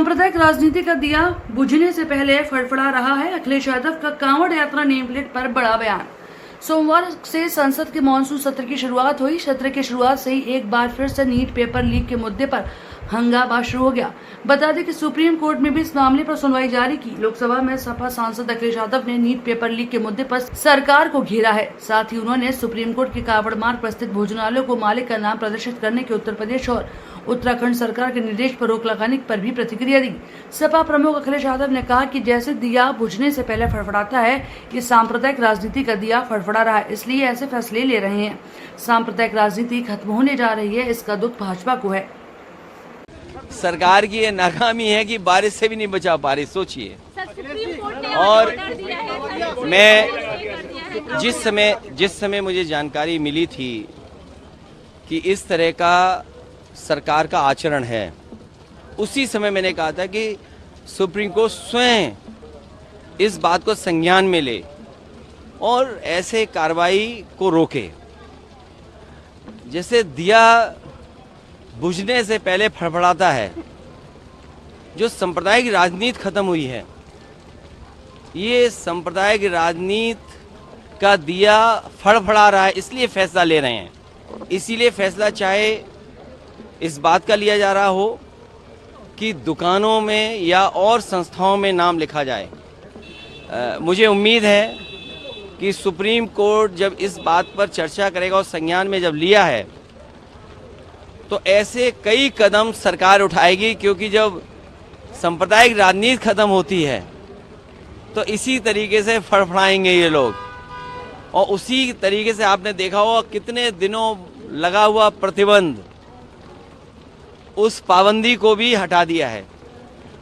सांप्रदायिक राजनीति का दिया बुझने से पहले फड़फड़ा रहा है। अखिलेश यादव का कांवड़ यात्रा नेम प्लेट पर बड़ा बयान। सोमवार से संसद के मानसून सत्र की शुरुआत हुई। सत्र की शुरुआत से ही एक बार फिर से नीट पेपर लीक के मुद्दे पर हंगामा शुरू हो गया। बता दें कि सुप्रीम कोर्ट में भी इस मामले पर सुनवाई जारी की। लोकसभा में सपा सांसद अखिलेश यादव ने नीट पेपर लीक के मुद्दे पर सरकार को घेरा है। साथ ही उन्होंने सुप्रीम कोर्ट के कावड़ मार्ग पर स्थित भोजनालयों को मालिक का नाम प्रदर्शित करने के उत्तर प्रदेश और उत्तराखंड सरकार के निर्देश पर रोक लगाने पर भी प्रतिक्रिया दी। सपा प्रमुख अखिलेश यादव ने कहा कि जैसे दिया बुझने से पहले फड़फड़ाता है, ये सांप्रदायिक राजनीति का दिया फड़फड़ा रहा है, इसलिए ऐसे फैसले ले रहे हैं। सांप्रदायिक राजनीति खत्म होने जा रही है, इसका दुख भाजपा को है। सरकार की ये नाकामी है कि बारिश से भी नहीं बचा पा रही। सोचिए। और मैं जिस समय मुझे जानकारी मिली थी कि इस तरह का सरकार का आचरण है, उसी समय मैंने कहा था कि सुप्रीम कोर्ट स्वयं इस बात को संज्ञान में ले और ऐसे कार्रवाई को रोके। जैसे दिया बुझने से पहले फड़फड़ाता है, जो सांप्रदायिक राजनीति खत्म हुई है, ये सांप्रदायिक राजनीति का दिया फड़फड़ा रहा है, इसलिए फैसला ले रहे हैं। इसीलिए फैसला चाहे इस बात का लिया जा रहा हो कि दुकानों में या और संस्थाओं में नाम लिखा जाए। मुझे उम्मीद है कि सुप्रीम कोर्ट जब इस बात पर चर्चा करेगा और संज्ञान में जब लिया है तो ऐसे कई कदम सरकार उठाएगी, क्योंकि जब सांप्रदायिक राजनीति खत्म होती है तो इसी तरीके से फड़फड़ाएंगे ये लोग। और उसी तरीके से आपने देखा होगा कितने दिनों लगा हुआ प्रतिबंध, उस पाबंदी को भी हटा दिया है।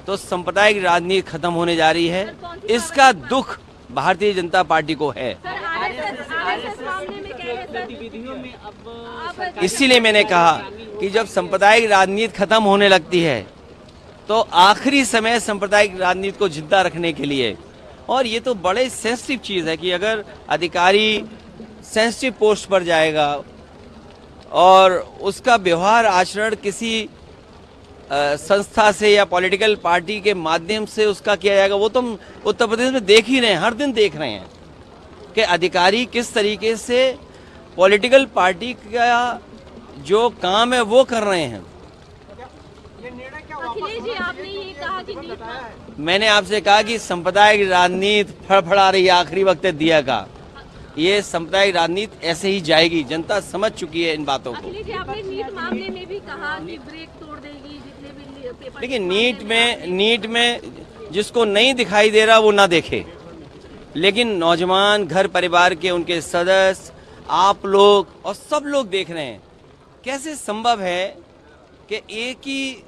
तो सांप्रदायिक राजनीति खत्म होने जा रही है, इसका दुख भारतीय जनता पार्टी को है। इसीलिए मैंने कहा कि जब सांप्रदायिक राजनीति खत्म होने लगती है तो आखिरी समय सांप्रदायिक राजनीति को जिंदा रखने के लिए, और ये तो बड़े सेंसिटिव चीज़ है कि अगर अधिकारी सेंसिटिव पोस्ट पर जाएगा और उसका व्यवहार आचरण किसी संस्था से या पॉलिटिकल पार्टी के माध्यम से उसका किया जाएगा, वो तो हम उत्तर प्रदेश में देख ही रहे हैं, हर दिन देख रहे हैं कि अधिकारी किस तरीके से पॉलिटिकल पार्टी का जो काम है वो कर रहे हैं। अखिलेश जी, आपने ये कहा कि मैंने आपसे कहा कि सांप्रदायिक राजनीति फड़फड़ा रही है, आखिरी वक्त है दिया का। ये सांप्रदायिक राजनीति ऐसे ही जाएगी, जनता समझ चुकी है इन बातों को। अखिलेश जी, आपने नीट मामले में भी कहा कि ब्रेक तोड़ देगी जितने भी पेपर। लेकिन नीट में जिसको नहीं दिखाई दे रहा वो ना देखे, लेकिन नौजवान, घर परिवार के उनके सदस्य, आप लोग और सब लोग देख रहे हैं। कैसे संभव है कि एक ही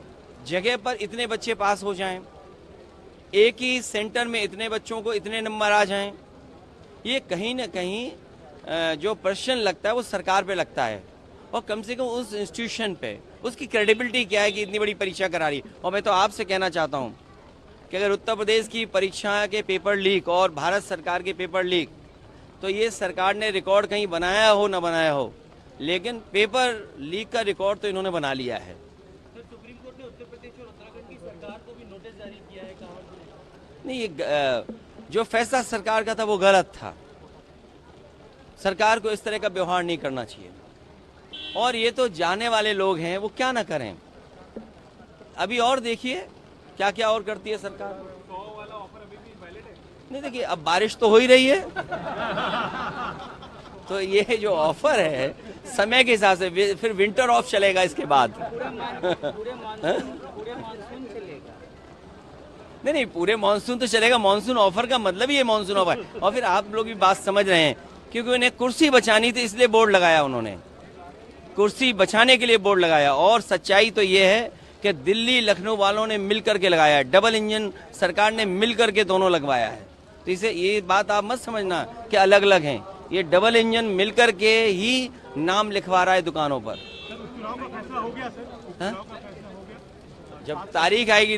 जगह पर इतने बच्चे पास हो जाएं, एक ही सेंटर में इतने बच्चों को इतने नंबर आ जाएं? ये कहीं ना कहीं जो प्रश्न लगता है वो सरकार पे लगता है, और कम से कम उस इंस्टीट्यूशन पे उसकी क्रेडिबिलिटी क्या है कि इतनी बड़ी परीक्षा करा रही। और मैं तो आपसे कहना चाहता हूँ कि अगर उत्तर प्रदेश की परीक्षा के पेपर लीक और भारत सरकार के पेपर लीक, तो ये सरकार ने रिकॉर्ड कहीं बनाया हो ना बनाया हो, लेकिन पेपर लीक का रिकॉर्ड तो इन्होंने बना लिया है। तो सुप्रीम कोर्ट ने उत्तर प्रदेश और उत्तराखंड की सरकार को भी नोटिस जारी किया है। नहीं, ये जो फैसला सरकार का था वो गलत था। सरकार को इस तरह का व्यवहार नहीं करना चाहिए। और ये तो जाने वाले लोग हैं, वो क्या ना करें। अभी और देखिए क्या क्या और करती है सरकार। 100 वाला ऑफर अभी भी वैलिड है? नहीं, देखिए अब बारिश तो हो ही रही है तो ये जो ऑफर है समय के हिसाब से, फिर विंटर ऑफ चलेगा इसके बाद। नहीं, पूरे मानसून तो चलेगा। मानसून ऑफर का मतलब ही ये मानसून ऑफर। और फिर आप लोग भी बात समझ रहे हैं, क्योंकि उन्हें कुर्सी बचानी थी इसलिए बोर्ड लगाया, उन्होंने कुर्सी बचाने के लिए बोर्ड लगाया। और सच्चाई तो ये है कि दिल्ली लखनऊ वालों ने मिल करके लगाया है, डबल इंजन सरकार ने मिल करके दोनों लगवाया है। तो इसे ये बात आप मत समझना कि अलग अलग हैं, ये डबल इंजन मिल करके ही नाम लिखवा रहा है दुकानों पर। चुनाव का फैसला हो गया सर? जब तारीख आएगी